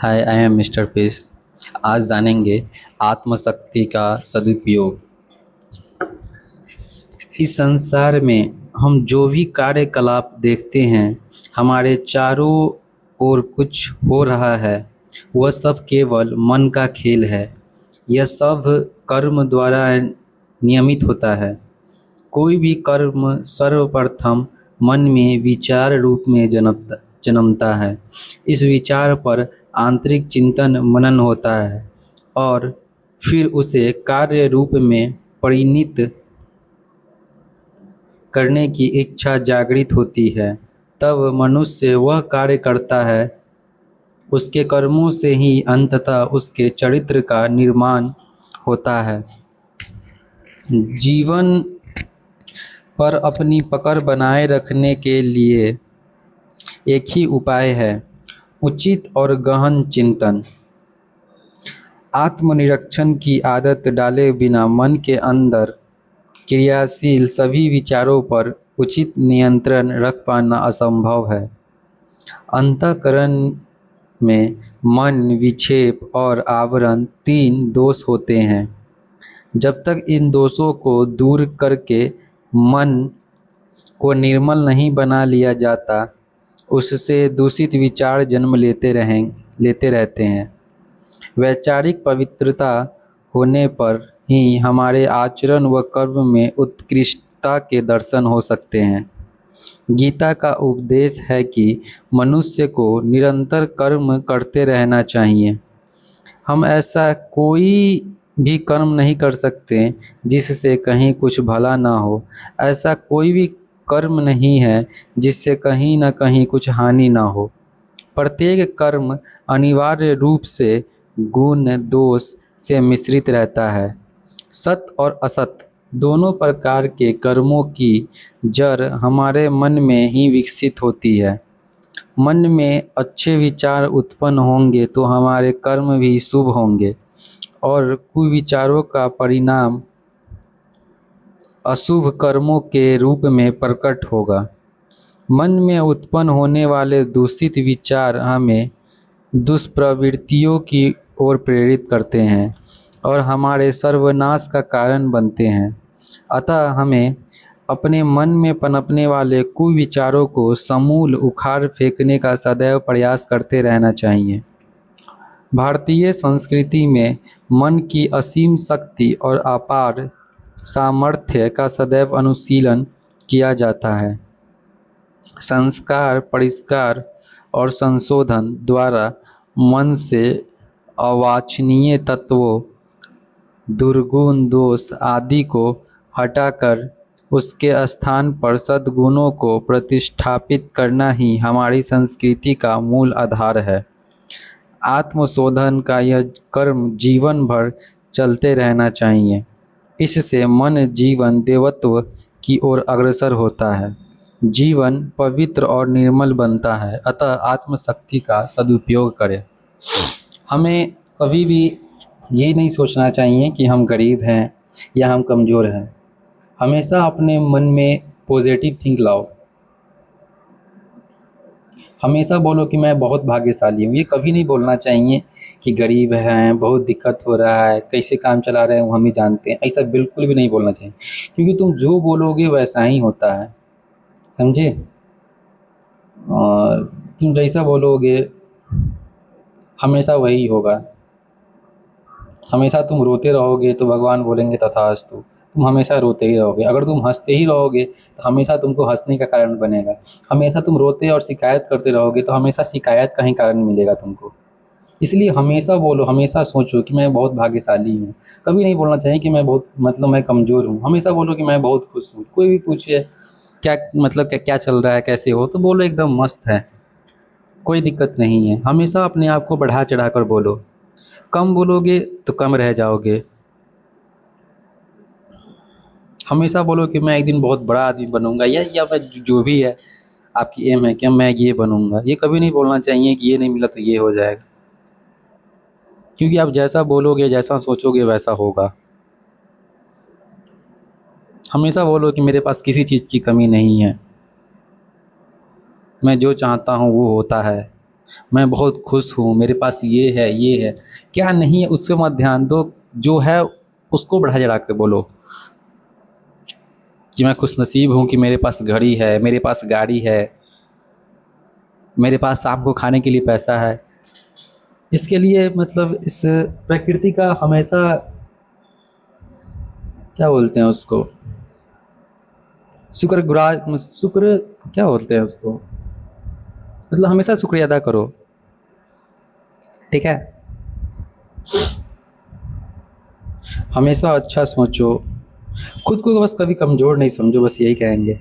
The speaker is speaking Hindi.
Hi, I am mister Peace. आज जानेंगे आत्मशक्ति का सदुपयोग। इस संसार में हम जो भी कार्यकलाप देखते हैं, हमारे चारों ओर कुछ हो रहा है, वह सब केवल मन का खेल है। यह सब कर्म द्वारा नियमित होता है। कोई भी कर्म सर्वप्रथम मन में विचार रूप में जन्मता है। इस विचार पर आंतरिक चिंतन मनन होता है और फिर उसे कार्य रूप में परिणित करने की इच्छा जागृत होती है। तब मनुष्य वह कार्य करता है। उसके कर्मों से ही अंततः उसके चरित्र का निर्माण होता है। जीवन पर अपनी पकड़ बनाए रखने के लिए एक ही उपाय है, उचित और गहन चिंतन। आत्मनिरीक्षण की आदत डाले बिना मन के अंदर क्रियाशील सभी विचारों पर उचित नियंत्रण रख पाना असंभव है। अंतःकरण में मन, विक्षेप और आवरण तीन दोष होते हैं। जब तक इन दोषों को दूर करके मन को निर्मल नहीं बना लिया जाता, उससे दूषित विचार जन्म लेते रहते हैं। वैचारिक पवित्रता होने पर ही हमारे आचरण व कर्म में उत्कृष्टता के दर्शन हो सकते हैं। गीता का उपदेश है कि मनुष्य को निरंतर कर्म करते रहना चाहिए। हम ऐसा कोई भी कर्म नहीं कर सकते जिससे कहीं कुछ भला ना हो। ऐसा कोई भी कर्म नहीं है जिससे कहीं ना कहीं कुछ हानि ना हो। प्रत्येक कर्म अनिवार्य रूप से गुण दोष से मिश्रित रहता है। सत और असत दोनों प्रकार के कर्मों की जड़ हमारे मन में ही विकसित होती है। मन में अच्छे विचार उत्पन्न होंगे तो हमारे कर्म भी शुभ होंगे और कुविचारों का परिणाम अशुभ कर्मों के रूप में प्रकट होगा। मन में उत्पन्न होने वाले दूषित विचार हमें दुष्प्रवृत्तियों की ओर प्रेरित करते हैं और हमारे सर्वनाश का कारण बनते हैं। अतः हमें अपने मन में पनपने वाले कुविचारों को समूल उखाड़ फेंकने का सदैव प्रयास करते रहना चाहिए। भारतीय संस्कृति में मन की असीम शक्ति और अपार सामर्थ्य का सदैव अनुशीलन किया जाता है। संस्कार, परिष्कार और संशोधन द्वारा मन से अवांछनीय तत्वों, दुर्गुण, दोष आदि को हटाकर उसके स्थान पर सद्गुणों को प्रतिष्ठापित करना ही हमारी संस्कृति का मूल आधार है। आत्मशोधन का यह कर्म जीवन भर चलते रहना चाहिए। इससे मन जीवन देवत्व की ओर अग्रसर होता है, जीवन पवित्र और निर्मल बनता है। अतः आत्मशक्ति का सदुपयोग करें। हमें कभी भी ये नहीं सोचना चाहिए कि हम गरीब हैं या हम कमज़ोर हैं। हमेशा अपने मन में पॉजिटिव थिंक लाओ। हमेशा बोलो कि मैं बहुत भाग्यशाली हूँ। ये कभी नहीं बोलना चाहिए कि गरीब हैं, बहुत दिक्कत हो रहा है, कैसे काम चला रहे हैं वो हम ही जानते हैं। ऐसा बिल्कुल भी नहीं बोलना चाहिए, क्योंकि तुम जो बोलोगे वैसा ही होता है, समझे। और तुम जैसा बोलोगे हमेशा वही होगा। हमेशा तुम रोते रहोगे तो भगवान बोलेंगे तथास्तु। तुम हमेशा रोते ही रहोगे। अगर तुम हंसते ही रहोगे तो हमेशा तुमको हंसने का कारण बनेगा। हमेशा तुम रोते और शिकायत करते रहोगे तो हमेशा शिकायत का ही कारण मिलेगा तुमको। इसलिए हमेशा बोलो, हमेशा सोचो कि मैं बहुत भाग्यशाली हूँ। कभी नहीं बोलना चाहिए कि मैं बहुत मैं कमज़ोर हूँ। हमेशा बोलो कि मैं बहुत खुश हूँ। कोई भी पूछे क्या क्या क्या चल रहा है, कैसे हो, तो बोलो एकदम मस्त है, कोई दिक्कत नहीं है। हमेशा अपने आप को बढ़ा चढ़ा कर बोलो। कम बोलोगे तो कम रह जाओगे। हमेशा बोलो कि मैं एक दिन बहुत बड़ा आदमी बनूंगा, या मैं जो भी है आपकी एम है कि मैं ये बनूंगा। ये कभी नहीं बोलना चाहिए कि ये नहीं मिला तो ये हो जाएगा, क्योंकि आप जैसा बोलोगे, जैसा सोचोगे वैसा होगा। हमेशा बोलो कि मेरे पास किसी चीज़ की कमी नहीं है, मैं जो चाहता हूँ वो होता है। मैं बहुत खुश हूँ, मेरे पास ये है, क्या नहीं है उस पे मत ध्यान दो, जो है उसको बढ़ा चढ़ा के बोलो कि मैं खुशनसीब हूँ कि मेरे पास घड़ी है, मेरे पास गाड़ी है, मेरे पास शाम को खाने के लिए पैसा है। इसके लिए मतलब इस प्रकृति का हमेशा, क्या बोलते हैं उसको, शुक्र क्या बोलते हैं उसको, मतलब हमेशा शुक्रिया अदा करो। ठीक है, हमेशा अच्छा सोचो, खुद को बस कभी कमज़ोर नहीं समझो, बस यही कहेंगे।